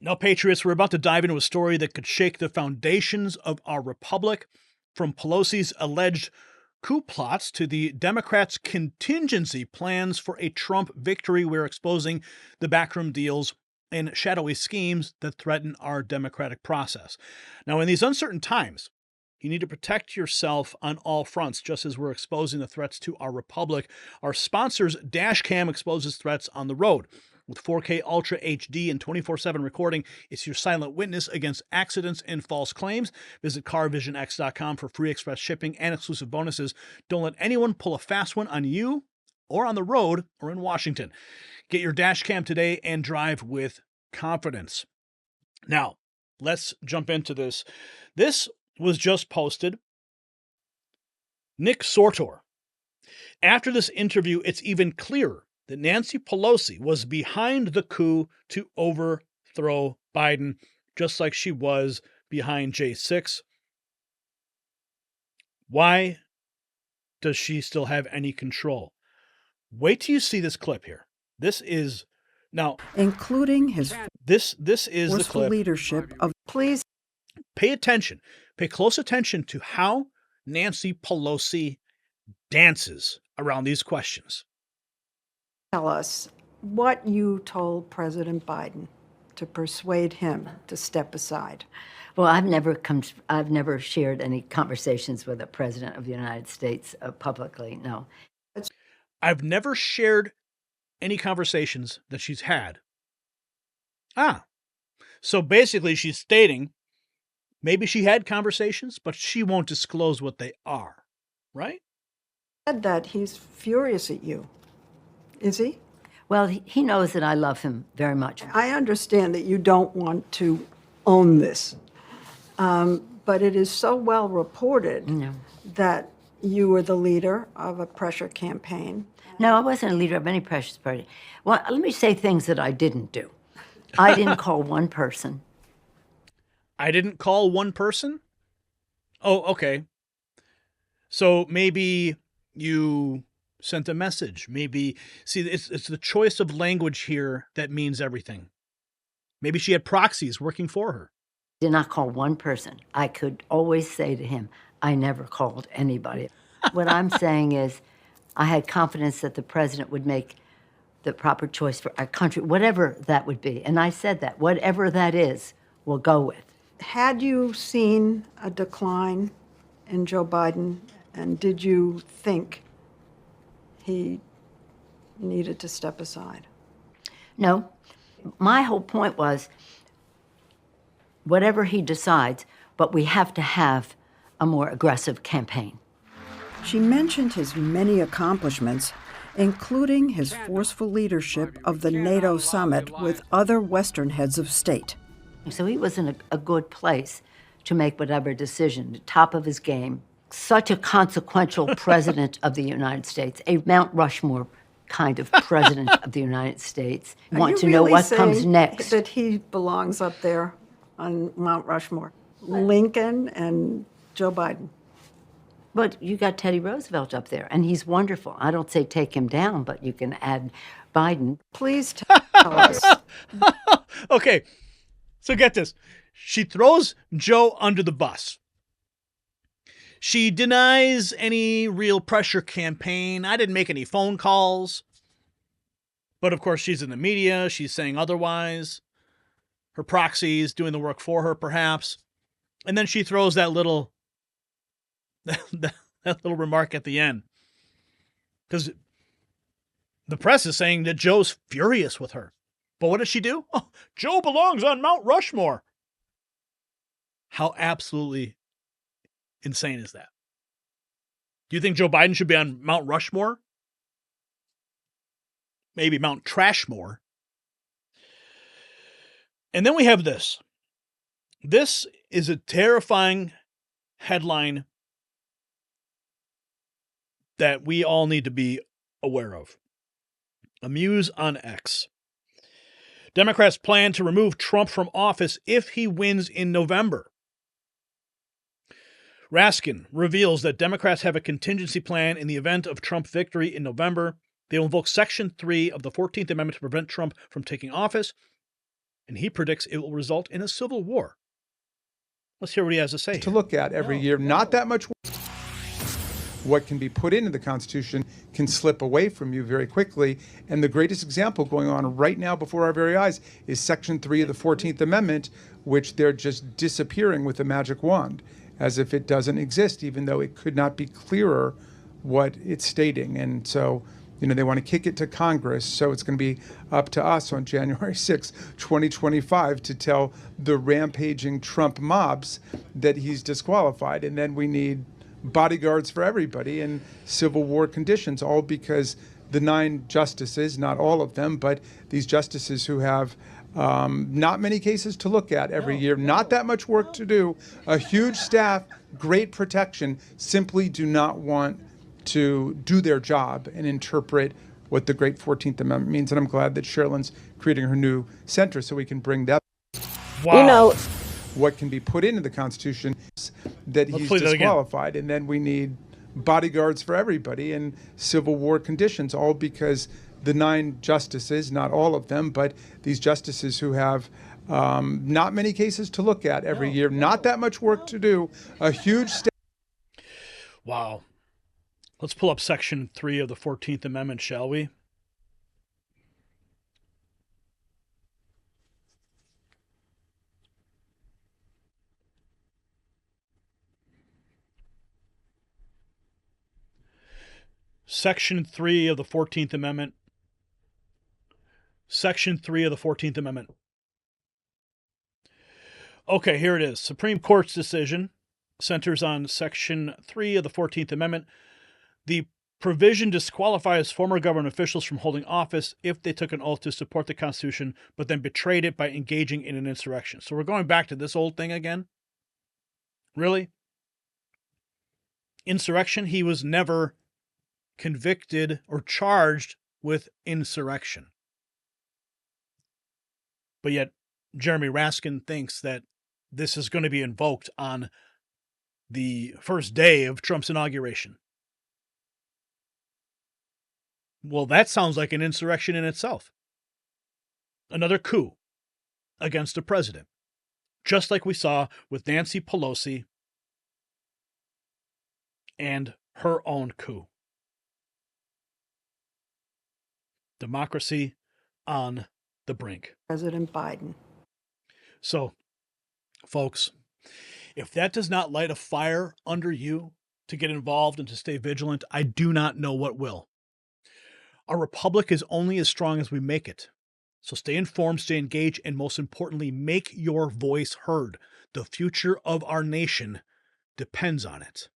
Now, Patriots, we're about to dive into a story that could shake the foundations of our republic. From Pelosi's alleged coup plots to the Democrats' contingency plans for a Trump victory, we're exposing the backroom deals and shadowy schemes that threaten our democratic process. Now, in these uncertain times, you need to protect yourself on all fronts, just as we're exposing the threats to our republic. Our sponsor's Dashcam exposes threats on the road. With 4K Ultra HD and 24/7 recording, it's your silent witness against accidents and false claims. Visit carvisionx.com for free express shipping and exclusive bonuses. Don't let anyone pull a fast one on you or on the road or in Washington. Get your Dashcam today and drive with confidence. Now, let's jump into this. This was just posted. Nick Sortor. After this interview, it's even clearer that Nancy Pelosi was behind the coup to overthrow Biden, just like she was behind J6. Why does she still have any control? Wait till you see this clip here. This is now, including his this is the clip. Leadership of. Please pay attention. Pay close attention to how Nancy Pelosi dances around these questions. Tell us what you told President Biden to persuade him to step aside. Well, I've never shared any conversations with a president of the United States publicly. No. I've never shared any conversations that she's had. So basically she's stating maybe she had conversations, but she won't disclose what they are, right? Said that he's furious at you. Is he? Well, he knows that I love him very much. I understand that you don't want to own this, but it is so well reported that you were the leader of a pressure campaign. No, I wasn't a leader of any pressure party. Well, let me say things that I didn't do. I didn't call one person. I didn't call one person? Oh, okay. So maybe you sent a message. Maybe, see, it's the choice of language here that means everything. Maybe she had proxies working for her. Did not call one person. I could always say to him, I never called anybody. What I'm saying is I had confidence that the president would make the proper choice for our country, whatever that would be. And I said that, whatever that is, we'll go with. Had you seen a decline in Joe Biden, and did you think he needed to step aside? No. My whole point was, whatever he decides, but we have to have a more aggressive campaign. She mentioned his many accomplishments, including his forceful leadership of the NATO summit with other Western heads of state. So he was in a good place to make whatever decision, the top of his game. Such a consequential president of the United States, a Mount Rushmore kind of president of the United States. Want to know what comes next. That he belongs up there on Mount Rushmore, Lincoln and Joe Biden. But you got Teddy Roosevelt up there, and he's wonderful. I don't say take him down, but you can add Biden. Please tell us. Okay, so get this. She throws Joe under the bus. She denies any real pressure campaign. I didn't make any phone calls. But of course, she's in the media. She's saying otherwise. Her proxies doing the work for her, perhaps. And then she throws that little that little remark at the end. Because the press is saying that Joe's furious with her. But what does she do? Oh, Joe belongs on Mount Rushmore. How absolutely insane is that? Do you think Joe Biden should be on Mount Rushmore? Maybe Mount Trashmore. And then we have this. This is a terrifying headline that we all need to be aware of. Amuse on X. Democrats plan to remove Trump from office if he wins in November. Raskin reveals that Democrats have a contingency plan in the event of Trump victory in November. They will invoke Section 3 of the 14th Amendment to prevent Trump from taking office. and he predicts it will result in a civil war. Let's hear what he has to say. To look at every year, not that much. What can be put into the Constitution can slip away from you very quickly. And the greatest example going on right now before our very eyes is Section 3 of the 14th Amendment, which they're just disappearing with a magic wand, as if it doesn't exist, even though it could not be clearer what it's stating. And so, they want to kick it to Congress. So it's going to be up to us on January 6, 2025, to tell the rampaging Trump mobs that he's disqualified. And then we need bodyguards for everybody and civil war conditions, all because the 9 justices, not all of them, but these justices who have not many cases to look at every year, not that much work to do, a huge staff, great protection, simply do not want to do their job and interpret what the great 14th Amendment means. And I'm glad that Sherilyn's creating her new center so we can bring that. Wow. What can be put into the Constitution that he's disqualified. And then we need bodyguards for everybody and civil war conditions, all because the 9 justices, not all of them, but these justices who have not many cases to look at every year, not that much work to do, a huge staff. Wow. Let's pull up Section 3 of the 14th Amendment, shall we? Section 3 of the 14th Amendment. Section 3 of the 14th Amendment. Okay, here it is. Supreme Court's decision centers on Section 3 of the 14th Amendment. The provision disqualifies former government officials from holding office if they took an oath to support the Constitution, but then betrayed it by engaging in an insurrection. So we're going back to this old thing again? Really? Insurrection? He was never convicted or charged with insurrection. But yet, Jeremy Raskin thinks that this is going to be invoked on the first day of Trump's inauguration. Well, that sounds like an insurrection in itself. Another coup against a president, just like we saw with Nancy Pelosi and her own coup. Democracy on the brink. President Biden. So, folks, if that does not light a fire under you to get involved and to stay vigilant, I do not know what will. Our republic is only as strong as we make it. So stay informed, stay engaged, and most importantly, make your voice heard. The future of our nation depends on it.